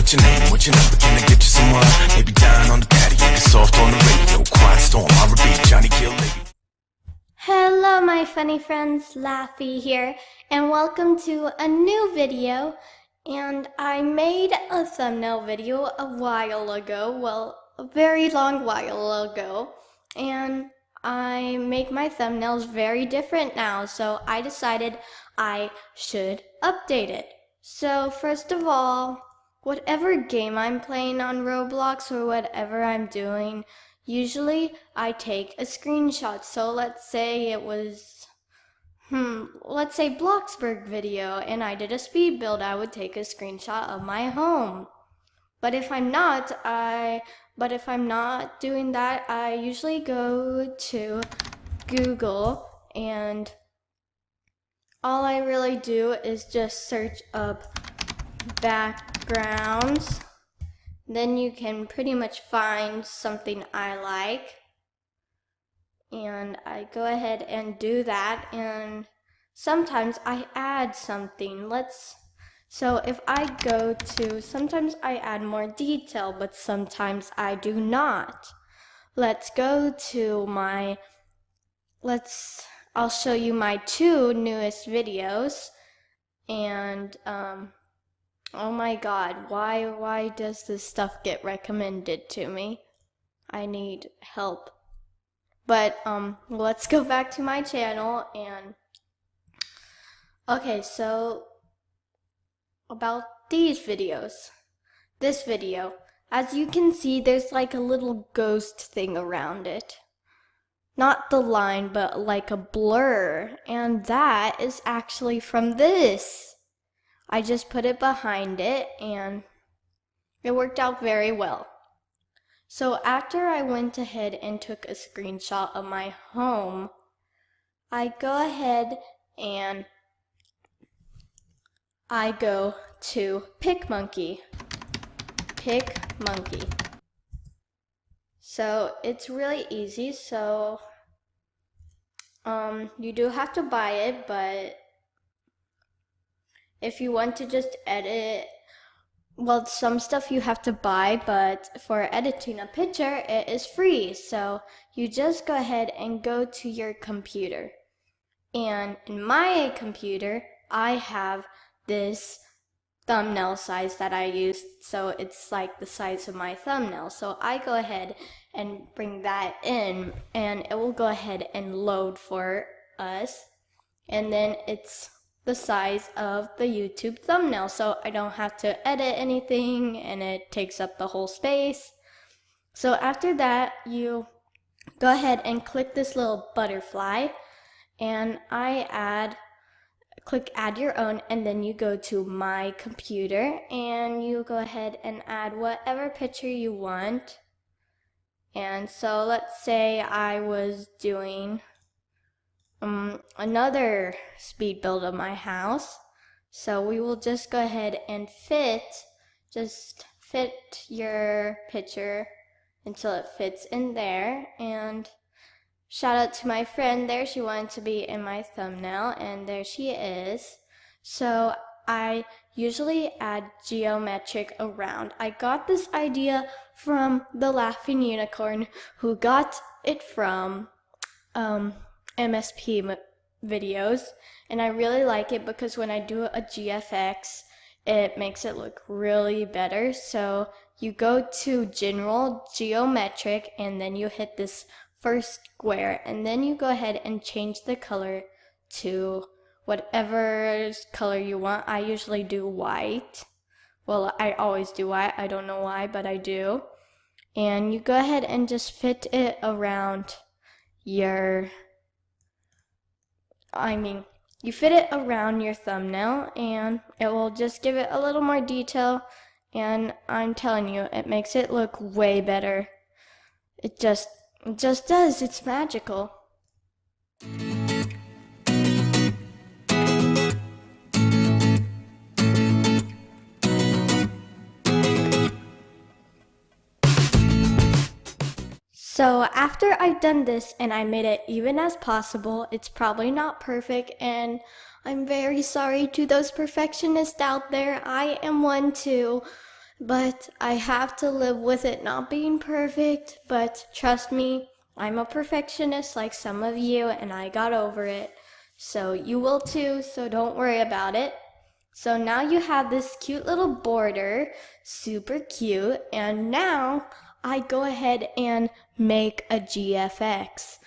What's your name? What's your number? Can I get you some wine? Maybe down on the patio, get soft on the radio. Quiet storm, I repeat, Johnny Kill Lady. Hello my funny friends, Laffy here, and welcome to a new video. And I made a thumbnail video a while ago, well, a very long while ago, and I make my thumbnails very different now, so I decided I should update it. So first of all, whatever game I'm playing on Roblox or whatever I'm doing, usually I take a screenshot. So let's say it was, let's say Bloxburg video and I did a speed build, I would take a screenshot of my home. But if I'm not doing that, I usually go to Google and all I really do is just search up backgrounds. Then you can pretty much find something I like. And I go ahead and do that, and sometimes I add something. So if I go to, sometimes I add more detail, but sometimes I do not. Let's go to my, I'll show you my 2 newest videos. And oh my god, why does this stuff get recommended to me? I need help. But let's go back to my channel. And okay, so about these videos. This video, as you can see, there's like a little ghost thing around it. Not the line, but like a blur. And that is actually from this. I just put it behind it and it worked out very well. So after I went ahead and took a screenshot of my home, I go ahead and I go to PicMonkey. So it's really easy. So you do have to buy it, but if you want to just edit, well, some stuff you have to buy, but for editing a picture, it is free. So you just go ahead and go to your computer. And in my computer, I have this thumbnail size that I used, so it's like the size of my thumbnail. So I go ahead and bring that in, and it will go ahead and load for us. And then it's the size of the YouTube thumbnail, so I don't have to edit anything and it takes up the whole space. So after that, you go ahead and click this little butterfly, and click add your own, and then you go to my computer and you go ahead and add whatever picture you want. And so let's say I was doing another speed build of my house. So we will just go ahead and fit your picture until it fits in there. And shout out to my friend there, she wanted to be in my thumbnail, and there she is. So I usually add geometric around. I got this idea from the Laughing Unicorn, who got it from MSP videos, and I really like it because when I do a GFX, it makes it look really better. So you go to General, Geometric, and then you hit this first square, and then you go ahead and change the color to whatever color you want. I usually do white. Well, I always do white. I don't know why, but I do. And you go ahead and just fit it around your, you fit it around your thumbnail, and it will just give it a little more detail, and I'm telling you, it makes it look way better. It just does. It's magical. So after I've done this and I made it even as possible, it's probably not perfect, and I'm very sorry to those perfectionists out there. I am one too. but I have to live with it not being perfect. But trust me, I'm a perfectionist like some of you, and I got over it. So you will too, so don't worry about it. So now you have this cute little border, super cute, and now I go ahead and make a GFX.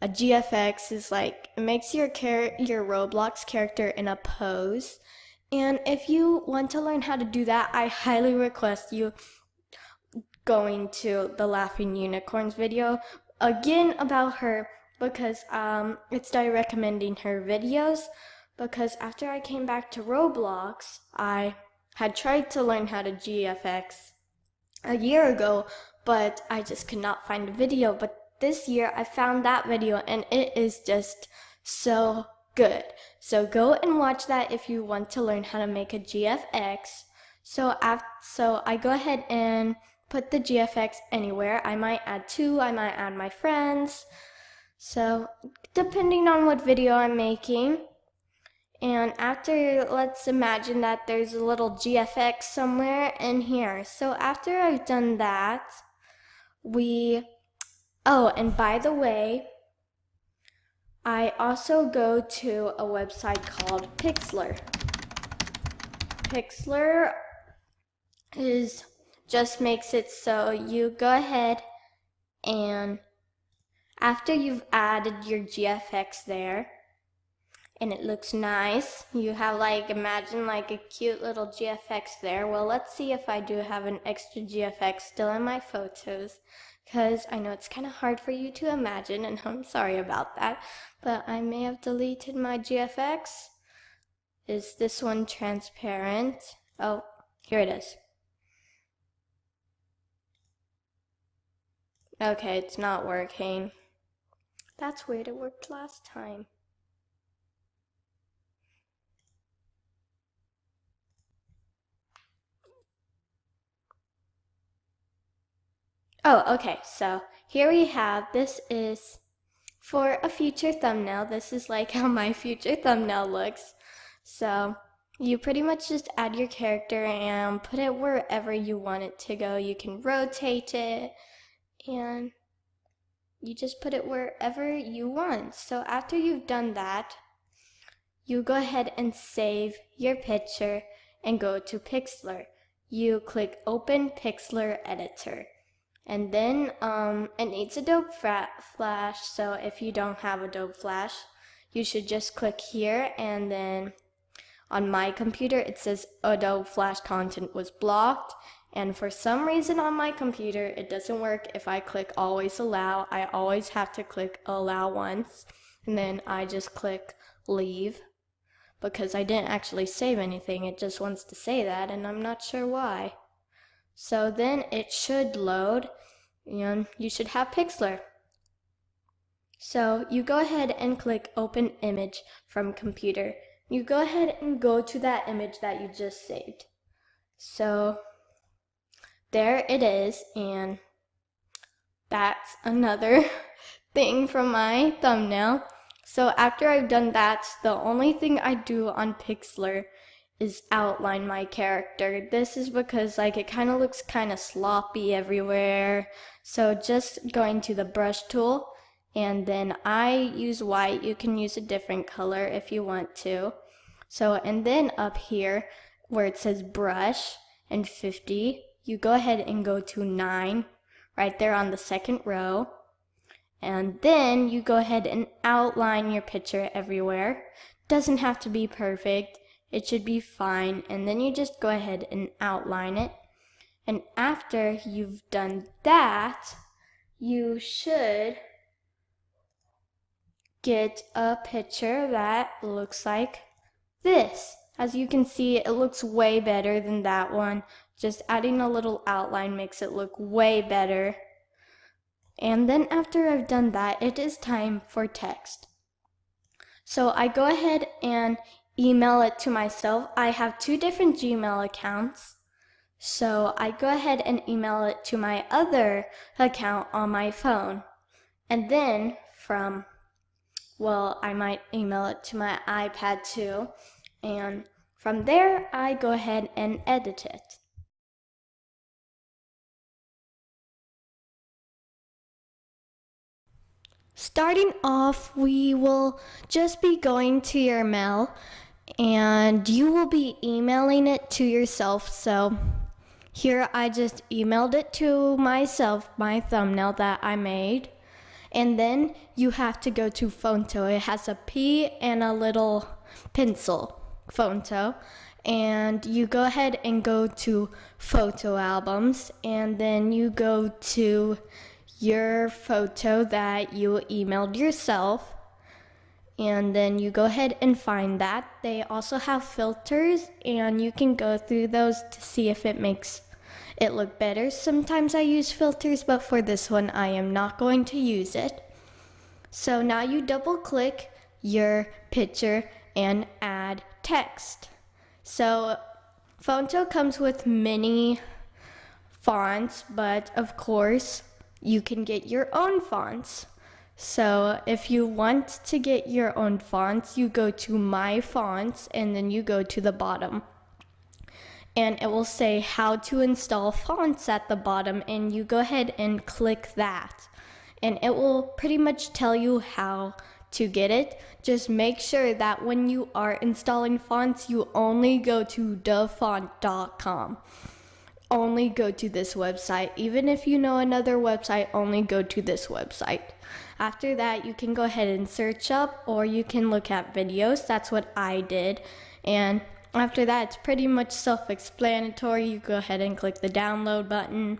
A GFX is like, it makes your Roblox character in a pose. And if you want to learn how to do that, I highly request you going to the Laughing Unicorns video again about her, because it's recommending her videos, because after I came back to Roblox, I had tried to learn how to GFX a year ago, but I just could not find a video. But this year I found that video, and it is just so good. So go and watch that if you want to learn how to make a GFX. So I go ahead and put the GFX anywhere. I might add two, I might add my friends. So depending on what video I'm making. And after, let's imagine that there's a little GFX somewhere in here. So after I've done that, oh, and by the way, I also go to a website called Pixlr. Pixlr just makes it so you go ahead and after you've added your GFX there, and it looks nice, you have imagine a cute little GFX there. Well, let's see if I do have an extra GFX still in my photos, because I know it's kind of hard for you to imagine, and I'm sorry about that, but I may have deleted my GFX. Is this one transparent? Oh, here it is. Okay, it's not working. That's weird, it worked last time. Oh, okay, so here we have, this is for a future thumbnail. This is how my future thumbnail looks. So you pretty much just add your character and put it wherever you want it to go. You can rotate it, and you just put it wherever you want. So after you've done that, you go ahead and save your picture and go to Pixlr. You click Open Pixlr Editor. And then it needs Adobe Flash, so if you don't have Adobe Flash, you should just click here, and then on my computer it says Adobe Flash content was blocked, and for some reason on my computer it doesn't work if I click always allow. I always have to click allow once, and then I just click leave, because I didn't actually save anything. It just wants to say that, and I'm not sure why. So then it should load, and you should have Pixlr. So you go ahead and click Open Image from Computer. You go ahead and go to that image that you just saved. So there it is, and that's another thing from my thumbnail. So after I've done that, the only thing I do on Pixlr is outline my character. This is because it kind of looks kind of sloppy everywhere. So just going to the brush tool, and then I use white. You can use a different color if you want to. So, and then up here where it says brush and 50, you go ahead and go to 9 right there on the second row. And then you go ahead and outline your picture everywhere. Doesn't have to be perfect. It should be fine, and then you just go ahead and outline it. And after you've done that, you should get a picture that looks like this. As you can see, it looks way better than that one. Just adding a little outline makes it look way better. And then after I've done that, it is time for text. So I go ahead and email it to myself. I have 2 different Gmail accounts, so I go ahead and email it to my other account on my phone. And then I might email it to my iPad too, and from there I go ahead and edit it. starting off, we will just be going to your mail and you will be emailing it to yourself. So here I just emailed it to myself, my thumbnail that I made. And then you have to go to Phonto. It has a P and a little pencil, Phonto. And you go ahead and go to photo albums, and then you go to your photo that you emailed yourself, and then you go ahead and find that. They also have filters, and you can go through those to see if it makes it look better. Sometimes I use filters, but for this one I am not going to use it. So now you double click your picture and add text. So Phonto comes with many fonts, but of course you can get your own fonts. So if you want to get your own fonts, you go to My Fonts and then you go to the bottom. And it will say how to install fonts at the bottom, and you go ahead and click that. And it will pretty much tell you how to get it. Just make sure that when you are installing fonts, you only go to thefont.com. Only go to this website. Even if you know another website, only go to this website. After that, you can go ahead and search up, or you can look at videos. That's what I did. And after that, it's pretty much self-explanatory. You go ahead and click the download button,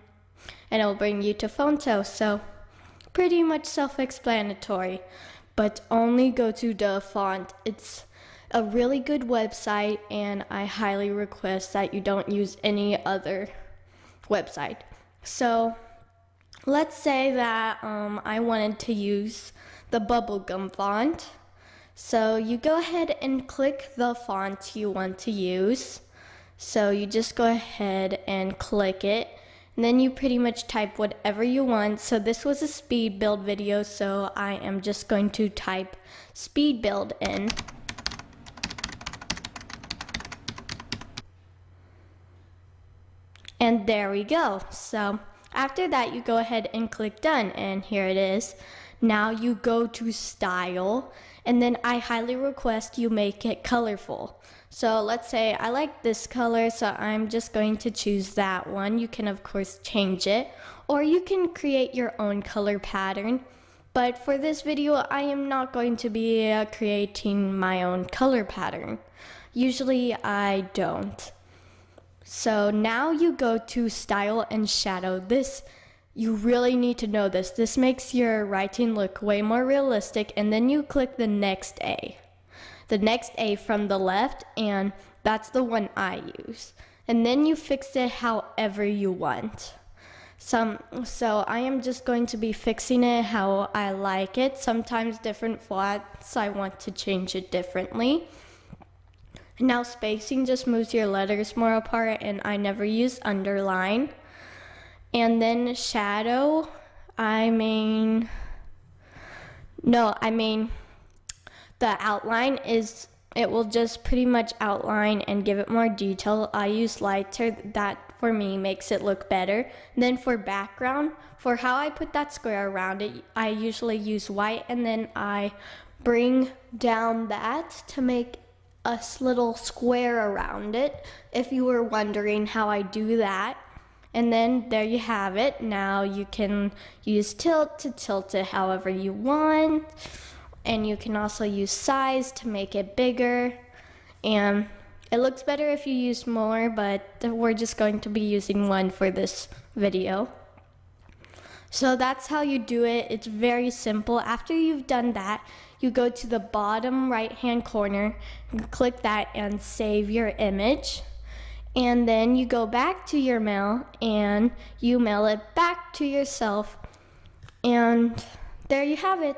and it will bring you to Phonto. So pretty much self-explanatory, but only go to the font. It's a really good website, and I highly request that you don't use any other website. So let's say that I wanted to use the bubblegum font. So you go ahead and click the font you want to use. So you just go ahead and click it, and then you pretty much type whatever you want. So this was a speed build video, so I am just going to type speed build in. And there we go. So after that, you go ahead and click done, and here it is. Now you go to style, and then I highly request you make it colorful. So let's say I like this color, so I'm just going to choose that one. You can of course change it, or you can create your own color pattern. But for this video, I am not going to be creating my own color pattern. Usually I don't. So now you go to style and shadow. This, you really need to know this. This makes your writing look way more realistic. And then you click the next A. The next A from the left, and that's the one I use. And then you fix it however you want. So I am just going to be fixing it how I like it. Sometimes different fonts, I want to change it differently. Now spacing just moves your letters more apart, and I never use underline. And then shadow, the outline is, it will just pretty much outline and give it more detail. I use lighter, that for me makes it look better. And then for background, for how I put that square around it, I usually use white, and then I bring down that to make a little square around it, if you were wondering how I do that. And then there you have it. Now you can use tilt to tilt it however you want. And you can also use size to make it bigger. And it looks better if you use more, but we're just going to be using one for this video. So that's how you do it. It's very simple. After you've done that, you go to the bottom right-hand corner, click that and save your image. And then you go back to your mail and you mail it back to yourself. And there you have it.